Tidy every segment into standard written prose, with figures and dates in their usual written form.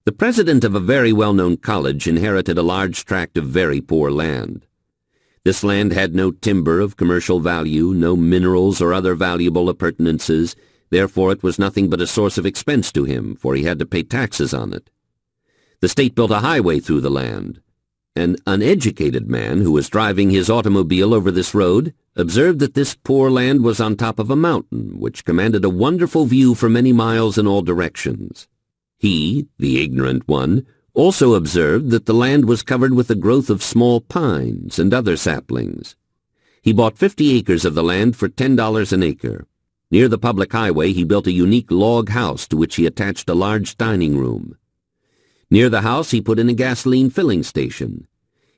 The president of a very well-known college inherited a large tract of very poor land. This land had no timber of commercial value, no minerals or other valuable appurtenances. Therefore it was nothing but a source of expense to him, for he had to pay taxes on it. The state built a highway through the land. An uneducated man who was driving his automobile over this road observed that this poor land was on top of a mountain, which commanded a wonderful view for many miles in all directions. He, the ignorant one, also observed that the land was covered with a growth of small pines and other saplings. He bought 50 acres of the land for $10 an acre. Near the public highway he built a unique log house to which he attached a large dining room. Near the house he put in a gasoline filling station.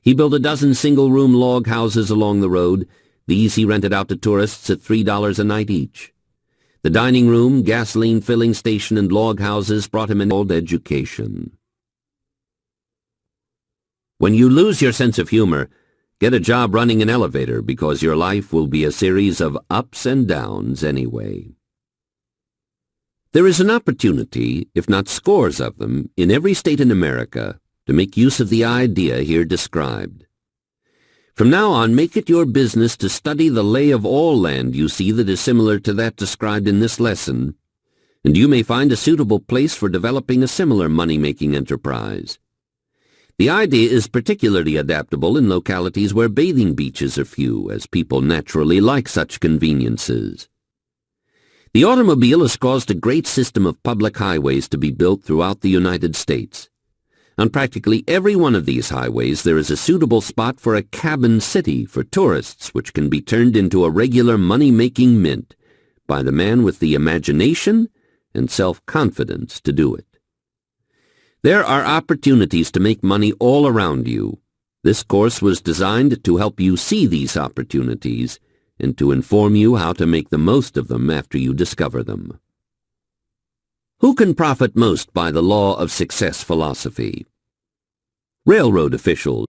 He built a dozen single-room log houses along the road. These he rented out to tourists at $3 a night each. The dining room, gasoline filling station, and log houses brought him an old education. When you lose your sense of humor, get a job running an elevator, because your life will be a series of ups and downs anyway. There is an opportunity, if not scores of them, in every state in America to make use of the idea here described. From now on, make it your business to study the lay of all land you see that is similar to that described in this lesson, and you may find a suitable place for developing a similar money-making enterprise. The idea is particularly adaptable in localities where bathing beaches are few, as people naturally like such conveniences. The automobile has caused a great system of public highways to be built throughout the United States. On practically every one of these highways there is a suitable spot for a cabin city for tourists, which can be turned into a regular money-making mint by the man with the imagination and self-confidence to do it. There are opportunities to make money all around you. This course was designed to help you see these opportunities and to inform you how to make the most of them after you discover them. Who can profit most by the law of success philosophy? Railroad officials